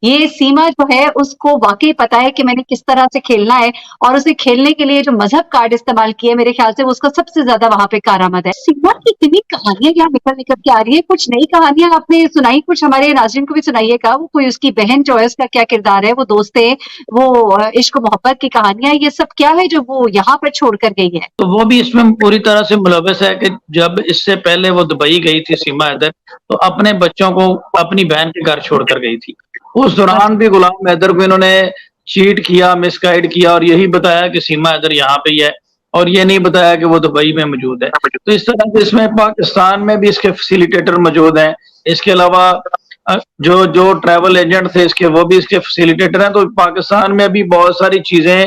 یہ سیما جو ہے اس کو واقعی پتا ہے کہ میں نے کس طرح سے کھیلنا ہے، اور اسے کھیلنے کے لیے جو مذہب کارڈ استعمال کیے میرے خیال سے وہ اس کا سب سے زیادہ وہاں پہ کارآمد ہے۔ سیما کی اتنی کہانیاں یہاں نکل نکل کے آ رہی ہے، کچھ نئی کہانیاں آپ نے سنائی، کچھ ہمارے ناظرین کو بھی سنائیے گا، وہ کوئی اس کی بہن جو ہے اس کا کیا کردار ہے، وہ دوستیں، وہ عشق و محبت کی کہانیاں، یہ سب کیا ہے جو وہ یہاں پر چھوڑ کر گئی ہے؟ تو وہ بھی اس میں پوری طرح سے ملوث ہے کہ جب اس سے پہلے وہ دبئی گئی تھی سیما حیدر، تو اپنے بچوں کو اپنی بہن کے گھر چھوڑ کر گئی تھی۔ اس دوران بھی غلام حیدر کو انہوں نے چیٹ کیا، مس گائیڈ کیا، اور یہی بتایا کہ سیما حیدر یہاں پہ ہی ہے، اور یہ نہیں بتایا کہ وہ دبئی میں موجود ہے۔ تو اس طرح سے اس میں پاکستان میں بھی اس کے فیسیلیٹیٹر موجود ہیں، اس کے علاوہ جو ٹریول ایجنٹ تھے اس کے، وہ بھی اس کے فیسیلیٹیٹر ہیں۔ تو پاکستان میں بھی بہت ساری چیزیں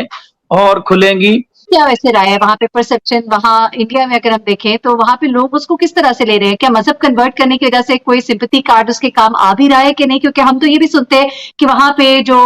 اور کھلیں گی۔ کیا ویسے رائے ہے وہاں پہ پرسپشن، وہاں انڈیا میں اگر ہم دیکھیں تو وہاں پہ لوگ اس کو کس طرح سے لے رہے ہیں؟ کیا مذہب کنورٹ کرنے کی وجہ سے کوئی سمپتھی کارڈ اس کے کام آ بھی رہا ہے کہ نہیں؟ کیونکہ ہم تو یہ بھی سنتے ہیں کہ وہاں پہ جو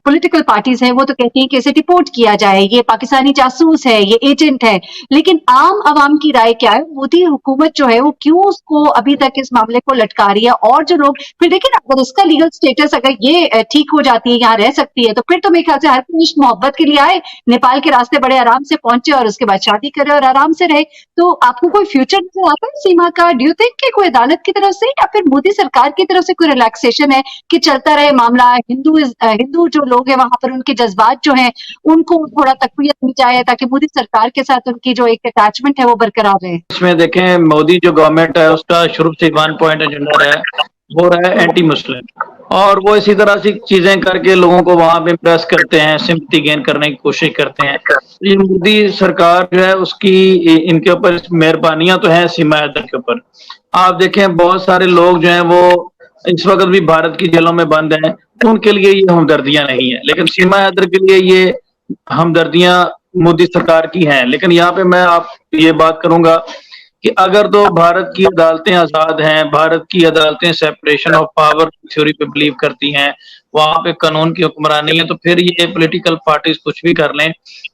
پولیٹیکل پارٹیز ہیں وہ تو کہتی ہیں کہ اسے ڈپورٹ کیا جائے، یہ پاکستانی جاسوس ہے، یہ ایجنٹ ہے، لیکن عام عوام کی رائے کیا ہے؟ مودی حکومت جو ہے وہ کیوں اس کو ابھی تک اس معاملے کو لٹکا رہی ہے؟ اور جو لوگ پھر دیکھیں نا، اگر اس کا لیگل سٹیٹس اگر یہ ٹھیک ہو جاتی ہے، یہاں رہ سکتی ہے، تو پھر تو میرے خیال سے ہر کوئی عشق محبت کے لیے آئے، نیپال کے راستے بڑے آرام سے پہنچے اور اس کے بعد شادی کرے اور آرام سے رہے۔ تو آپ کو کوئی فیوچر نظر آتا ہے سیما کا؟ ڈیو تھنک کہ کوئی عدالت کی طرف سے یا پھر مودی سرکار کی طرف سے کوئی ریلیکسیشن ہے کہ چلتا رہے معاملہ؟ ہندو جو لوگ ہیں وہاں پر ان کے جذبات جو ہیں ان کو تھوڑا تقویت دی جائے تاکہ مودی سرکار کے ساتھ ان کی جو ایک اٹیچمنٹ ہے وہ برقرار رہے۔ اس میں دیکھیں، مودی جو گورنمنٹ ہے اس کا شروع سے 1 پوائنٹ ایجنڈا ہے، وہ رہا ہے اینٹی مسلم، اور وہ اسی طرح سے چیزیں کر کے لوگوں کو وہاں پہ امپریس کرتے ہیں، سمپتی گین کرنے کی کوشش کرتے ہیں۔ یہ مودی سرکار جو ہے اس کی ان کے اوپر مہربانیاں تو ہیں سیما حیدر کے اوپر۔ آپ دیکھیں بہت سارے لوگ جو ہیں وہ اس وقت بھی بھارت کی جیلوں میں بند ہیں، ان کے لیے یہ ہمدردیاں نہیں ہیں، لیکن سیما حیدر کے لیے یہ ہمدردیاں مودی سرکار کی ہیں۔ لیکن یہاں پہ میں آپ یہ بات کروں گا کہ اگر تو بھارت کی عدالتیں آزاد ہیں، بھارت کی عدالتیں سیپریشن آف پاور تھیوری پہ بلیو کرتی ہیں، وہاں پہ قانون کی حکمرانی ہے، تو پھر یہ پولیٹیکل پارٹیز کچھ بھی کر لیں،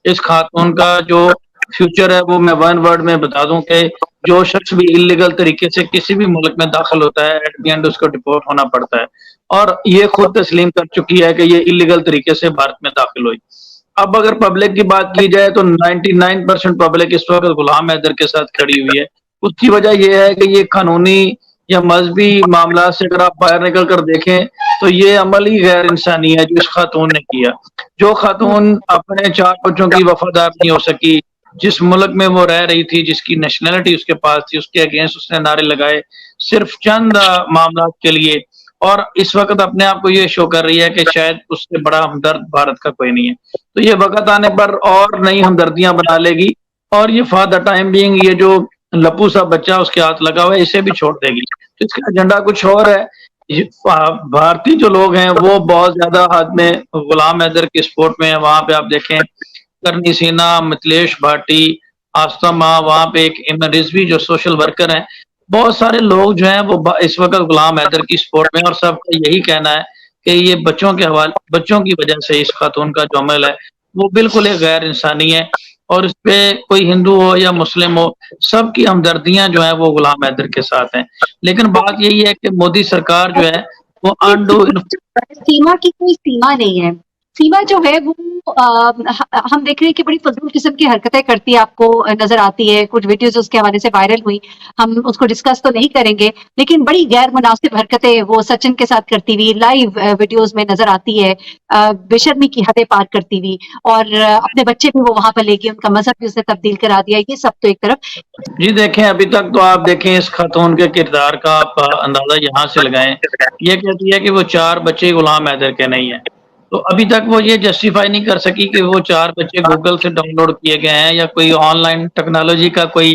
اس خاتون کا جو فیوچر ہے وہ میں 1 ورڈ میں بتا دوں کہ جو شخص بھی انلیگل طریقے سے کسی بھی ملک میں داخل ہوتا ہے، ایٹ دی اینڈ اس کو ڈپورٹ ہونا پڑتا ہے، اور یہ خود تسلیم کر چکی ہے کہ یہ انلیگل طریقے سے بھارت میں داخل ہوئی۔ اب اگر پبلک کی بات کی جائے تو 99% پبلک اس وقت غلام حیدر کے ساتھ کھڑی ہوئی ہے۔ اس کی وجہ یہ ہے کہ یہ قانونی یا مذہبی معاملات سے اگر آپ باہر نکل کر دیکھیں تو یہ عمل ہی غیر انسانی ہے جو اس خاتون نے کیا۔ جو خاتون اپنے 4 بچوں کی وفادار نہیں ہو سکی، جس ملک میں وہ رہ رہی تھی، جس کی نیشنلٹی اس کے پاس تھی، اس کے اگینسٹ اس نے نعرے لگائے صرف چند معاملات کے لیے، اور اس وقت اپنے آپ کو یہ شو کر رہی ہے کہ شاید اس سے بڑا ہمدرد بھارت کا کوئی نہیں ہے۔ تو یہ وقت آنے پر اور نئی ہمدردیاں بنا لے گی، اور یہ فار دا ٹائم بینگ یہ جو لپو سا بچہ اس کے ہاتھ لگا ہوا ہے اسے بھی چھوڑ دے گی۔ تو اس کا ایجنڈا کچھ اور ہے۔ بھارتی جو لوگ ہیں وہ بہت زیادہ حد میں غلام حیدر کی سپورٹ میں ہیں۔ وہاں پہ آپ دیکھیں کرنی سینا، متلیش بھاٹی، آستھا ماں، وہاں پہ ایک ایمن رضوی جو سوشل ورکر ہیں، بہت سارے لوگ جو ہیں وہ اس وقت غلام حیدر کی سپورٹ میں، اور سب کا یہی کہنا ہے کہ یہ بچوں کی وجہ سے اس خاتون کا جو عمل ہے وہ بالکل ایک غیر انسانی ہے، اور اس پہ کوئی ہندو ہو یا مسلم ہو سب کی ہمدردیاں جو ہیں وہ غلام حیدر کے ساتھ ہیں۔ لیکن بات یہی ہے کہ مودی سرکار جو ہے وہ سیما کی کوئی سیما نہیں ہے۔ سیما جو ہے وہ ہم دیکھ رہے ہیں کہ بڑی فضول قسم کی حرکتیں کرتی ہے، آپ کو نظر آتی ہے، کچھ ویڈیوز اس کے حوالے سے وائرل ہوئی، ہم اس کو ڈسکس تو نہیں کریں گے، لیکن بڑی غیر مناسب حرکتیں وہ سچن کے ساتھ کرتی ہوئی لائیو ویڈیوز میں نظر آتی ہے، بے شرمی کی حدیں پار کرتی ہوئی، اور اپنے بچے بھی وہ وہاں پر لے گئی، ان کا مذہب بھی اس نے تبدیل کرا دیا۔ یہ سب تو ایک طرف۔ جی دیکھیں، ابھی تک تو آپ دیکھیں اس خاتون کے کردار کا آپ اندازہ یہاں سے لگائیں، یہ کہتی ہے کہ وہ 4 بچے غلام حیدر کے نہیں ہیں، تو ابھی تک وہ یہ جسٹیفائی نہیں کر سکی کہ وہ 4 بچے گوگل سے ڈاؤن لوڈ کیے گئے ہیں یا کوئی آن لائن ٹیکنالوجی کا کوئی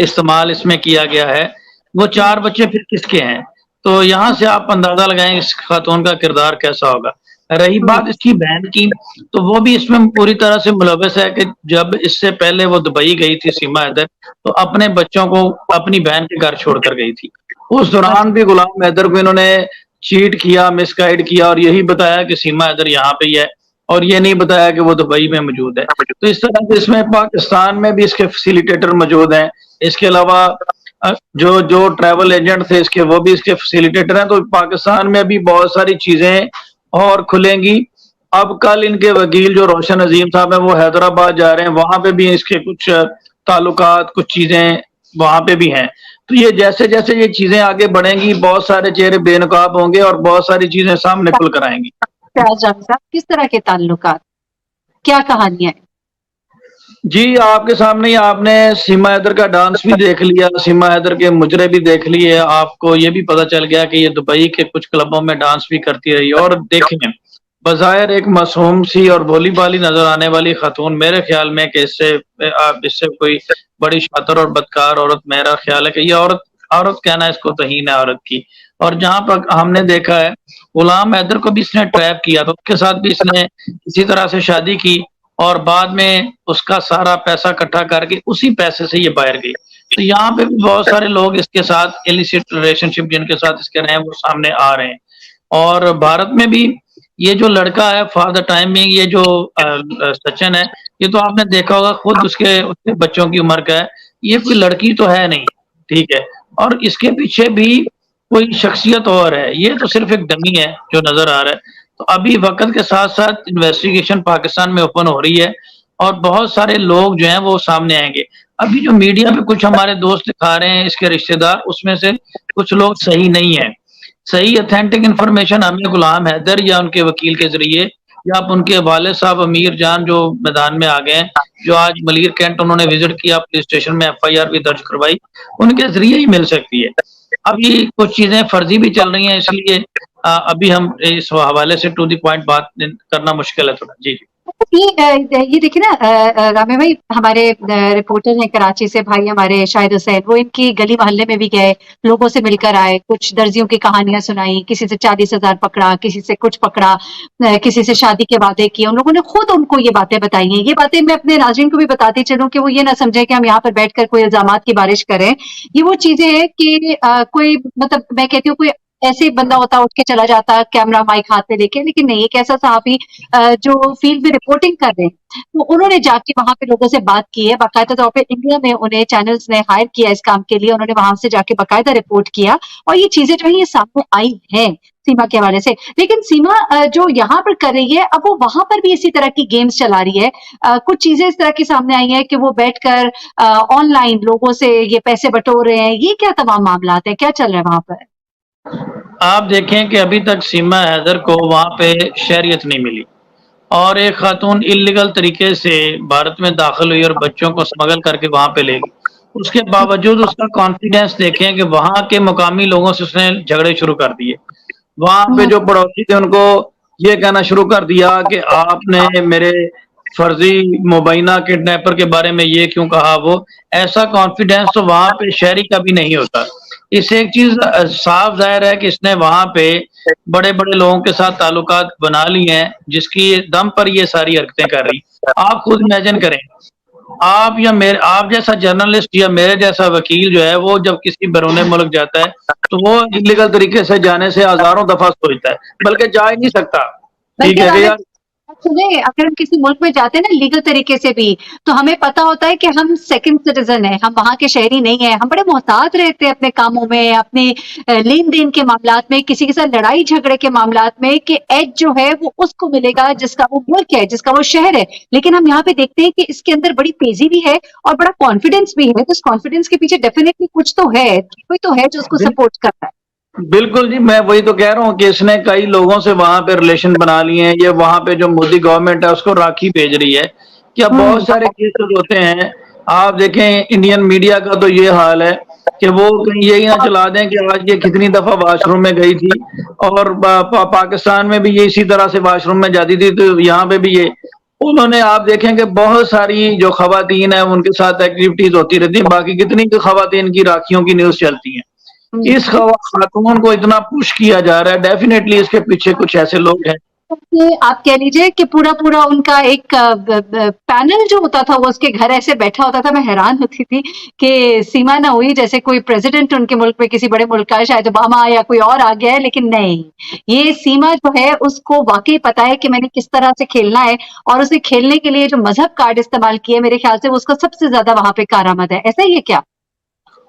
استعمال اس میں کیا گیا ہے، وہ 4 بچے پھر کس کے ہیں؟ تو یہاں سے آپ اندازہ لگائیں اس خاتون کا کردار کیسا ہوگا۔ رہی بات اس کی بہن کی، تو وہ بھی اس میں پوری طرح سے ملوث ہے کہ جب اس سے پہلے وہ دبئی گئی تھی سیما حیدر، تو اپنے بچوں کو اپنی بہن کے گھر چھوڑ کر گئی تھی۔ اس دوران بھی غلام حیدر کو انہوں نے چیٹ کیا، مس گائیڈ کیا، اور یہی بتایا کہ سیما حیدر یہاں پہ ہی ہے، اور یہ نہیں بتایا کہ وہ دبئی میں موجود ہے۔ تو اس طرح سے اس میں پاکستان میں بھی اس کے فیسیلیٹیٹر موجود ہیں، اس کے علاوہ جو ٹریول ایجنٹ تھے اس کے وہ بھی اس کے فیسیلیٹیٹر ہیں. تو پاکستان میں بھی بہت ساری چیزیں اور کھلیں گی. اب کل ان کے وکیل جو روشن عظیم صاحب ہیں وہ حیدرآباد جا رہے ہیں, وہاں پہ بھی اس کے کچھ تعلقات, کچھ چیزیں وہاں پہ بھی ہیں. تو یہ جیسے جیسے یہ چیزیں آگے بڑھیں گی بہت سارے چہرے بے نقاب ہوں گے اور بہت ساری چیزیں سامنے کھل کر آئیں گی. فیاض جان صاحب, کس طرح کے تعلقات, کیا کہانیاں ہیں؟ جی آپ کے سامنے ہی آپ نے سیما حیدر کا ڈانس بھی دیکھ لیا, سیما حیدر کے مجرے بھی دیکھ لیے, آپ کو یہ بھی پتہ چل گیا کہ یہ دبئی کے کچھ کلبوں میں ڈانس بھی کرتی رہی. اور دیکھیں بظاہر ایک معصوم سی اور بھولی بھالی نظر آنے والی خاتون, میرے خیال میں کہ اس سے کوئی بڑی شاطر اور بدکار عورت, میرا خیال ہے کہ یہ عورت کہنا اس کو توہین ہے عورت کی. اور جہاں پر ہم نے دیکھا ہے غلام حیدر کو بھی اس نے ٹریپ کیا, تو اس کے ساتھ بھی اس نے کسی طرح سے شادی کی اور بعد میں اس کا سارا پیسہ اکٹھا کر کے اسی پیسے سے یہ باہر گئی. تو یہاں پہ بھی بہت سارے لوگ اس کے ساتھ ایلیسٹ ریلیشن شپ جن کے ساتھ اس کے رہے ہیں وہ سامنے آ رہے ہیں. اور بھارت میں بھی یہ جو لڑکا ہے فار دا ٹائم بینگ, یہ جو سچن ہے, یہ تو آپ نے دیکھا ہوگا خود اس کے بچوں کی عمر کا ہے, یہ کوئی لڑکی تو ہے نہیں, ٹھیک ہے. اور اس کے پیچھے بھی کوئی شخصیت اور ہے, یہ تو صرف ایک ڈمی ہے جو نظر آ رہا ہے. تو ابھی وقت کے ساتھ ساتھ انویسٹیگیشن پاکستان میں اوپن ہو رہی ہے اور بہت سارے لوگ جو ہیں وہ سامنے آئیں گے. ابھی جو میڈیا پہ کچھ ہمارے دوست دکھا رہے ہیں اس کے رشتہ دار, اس میں سے کچھ لوگ صحیح نہیں ہیں. صحیح اتھینٹک انفارمیشن ہمیں غلام حیدر یا ان کے وکیل کے ذریعے یا آپ ان کے والد صاحب امیر جان جو میدان میں آ گئے ہیں, جو آج ملیر کینٹ انہوں نے وزٹ کیا, پولیس اسٹیشن میں ایف آئی آر بھی درج کروائی, ان کے ذریعے ہی مل سکتی ہے. ابھی کچھ چیزیں فرضی بھی چل رہی ہیں, اس لیے ابھی ہم اس حوالے سے ٹو دی پوائنٹ بات کرنا مشکل ہے تھوڑا. جی یہ دیکھیں نا رامے بھائی, ہمارے رپورٹر ہیں کراچی سے بھائی ہمارے شاہد حسین, وہ ان کی گلی محلے میں بھی گئے, لوگوں سے مل کر آئے, کچھ درزیوں کی کہانیاں سنائی, کسی سے 40,000 پکڑا, کسی سے کچھ پکڑا, کسی سے شادی کے وعدے کیے. ان لوگوں نے خود ان کو یہ باتیں بتائی ہیں. یہ باتیں میں اپنے ناظرین کو بھی بتاتی چلوں کہ وہ یہ نہ سمجھیں کہ ہم یہاں پر بیٹھ کر کوئی الزامات کی بارش کریں. یہ وہ چیزیں ہیں کہ کوئی مطلب میں کہتی ہوں کوئی ایسے بندہ ہوتا اٹھ کے چلا جاتا کیمرہ مائک ہاتھ میں لے کے, لیکن نہیں, ایک ایسا صحافی جو فیلڈ میں رپورٹنگ کر رہے ہیں, تو انہوں نے جا کے وہاں پہ لوگوں سے بات کی ہے. باقاعدہ طور پہ انڈیا میں انہیں چینلز نے ہائر کیا اس کام کے لیے, انہوں نے وہاں سے جا کے باقاعدہ رپورٹ کیا, اور یہ چیزیں جو ہیں یہ سامنے آئی ہیں سیما کے حوالے سے. لیکن سیما جو یہاں پر کر رہی ہے, اب وہ وہاں پر بھی اسی طرح کی گیمز چلا رہی ہے. کچھ چیزیں اس طرح کی سامنے آئی ہیں کہ وہ بیٹھ کر آن لائن لوگوں سے یہ پیسے بٹور رہے ہیں. یہ کیا تمام معاملات ہیں, کیا چل رہا ہے وہاں پر؟ آپ دیکھیں کہ ابھی تک سیما حیدر کو وہاں پہ شہریت نہیں ملی, اور ایک خاتون انلیگل طریقے سے بھارت میں داخل ہوئی اور بچوں کو اسمگل کر کے وہاں پہ لے گئی. اس کے باوجود اس کا کانفیڈینس دیکھیں کہ وہاں کے مقامی لوگوں سے اس نے جھگڑے شروع کر دیے. وہاں پہ جو پڑوسی تھے ان کو یہ کہنا شروع کر دیا کہ آپ نے میرے فرضی مبینہ کڈنیپر کے بارے میں یہ کیوں کہا. وہ ایسا کانفیڈینس تو وہاں پہ شہری کا بھی نہیں ہوتا. اس سے ایک چیز صاف ظاہر ہے کہ اس نے وہاں پہ بڑے بڑے لوگوں کے ساتھ تعلقات بنا لی ہیں, جس کی دم پر یہ ساری حرکتیں کر رہی. آپ خود امیجن کریں, آپ جیسا جرنلسٹ یا میرے جیسا وکیل جو ہے وہ جب کسی بیرون ملک جاتا ہے تو وہ انلیگل طریقے سے جانے سے ہزاروں دفعہ سوچتا ہے, بلکہ جا ہی نہیں سکتا. ٹھیک ہے کہ یار سنیں, اگر ہم کسی ملک میں جاتے ہیں نا لیگل طریقے سے بھی, تو ہمیں پتا ہوتا ہے کہ ہم سیکنڈ سٹیزن ہیں, ہم وہاں کے شہری نہیں ہیں. ہم بڑے محتاط رہتے ہیں اپنے کاموں میں, اپنے لین دین کے معاملات میں, کسی کے ساتھ لڑائی جھگڑے کے معاملات میں, کہ ایج جو ہے وہ اس کو ملے گا جس کا وہ ملک ہے, جس کا وہ شہر ہے. لیکن ہم یہاں پہ دیکھتے ہیں کہ اس کے اندر بڑی تیزی بھی ہے اور بڑا کانفیڈینس بھی ہے. تو اس کانفیڈینس کے پیچھے ڈیفینیٹلی کچھ تو ہے, کوئی تو ہے جو اس کو سپورٹ کر رہا ہے. بالکل جی, میں وہی تو کہہ رہا ہوں کہ اس نے کئی لوگوں سے وہاں پہ ریلیشن بنا لیے ہیں. یہ وہاں پہ جو مودی گورنمنٹ ہے اس کو راکھی بھیج رہی ہے. کیا بہت سارے کیسز ہوتے ہیں, آپ دیکھیں انڈین میڈیا کا تو یہ حال ہے کہ وہ کہیں یہی نہ چلا دیں کہ آج یہ کتنی دفعہ واش روم میں گئی تھی, اور پاکستان میں بھی یہ اسی طرح سے واش روم میں جاتی تھی, تو یہاں پہ بھی یہ انہوں نے, آپ دیکھیں کہ بہت ساری جو خواتین ہیں ان کے ساتھ ایکٹیویٹیز ہوتی رہتی ہیں. باقی کتنی خواتین کی راکھیوں کی نیوز چلتی ہیں. اس خاتون کو اتنا پش کیا جا رہا ہے, ڈیفینیٹلی اس کے پیچھے کچھ ایسے لوگ ہیں. آپ کہہ لیجئے کہ پورا ان کا ایک پینل جو ہوتا تھا وہ اس کے گھر ایسے بیٹھا ہوتا تھا. میں حیران ہوتی تھی کہ سیما نہ ہوئی جیسے کوئی پریزیڈنٹ ان کے ملک میں, کسی بڑے ملک کا, شاید اوباما یا کوئی اور آ گیا ہے, لیکن نہیں, یہ سیما جو ہے اس کو واقعی پتا ہے کہ میں نے کس طرح سے کھیلنا ہے, اور اسے کھیلنے کے لیے جو مذہب کارڈ استعمال کیے, میرے خیال سے اس کا سب سے زیادہ وہاں پہ کارآمد ہے. ایسا ہی ہے کیا؟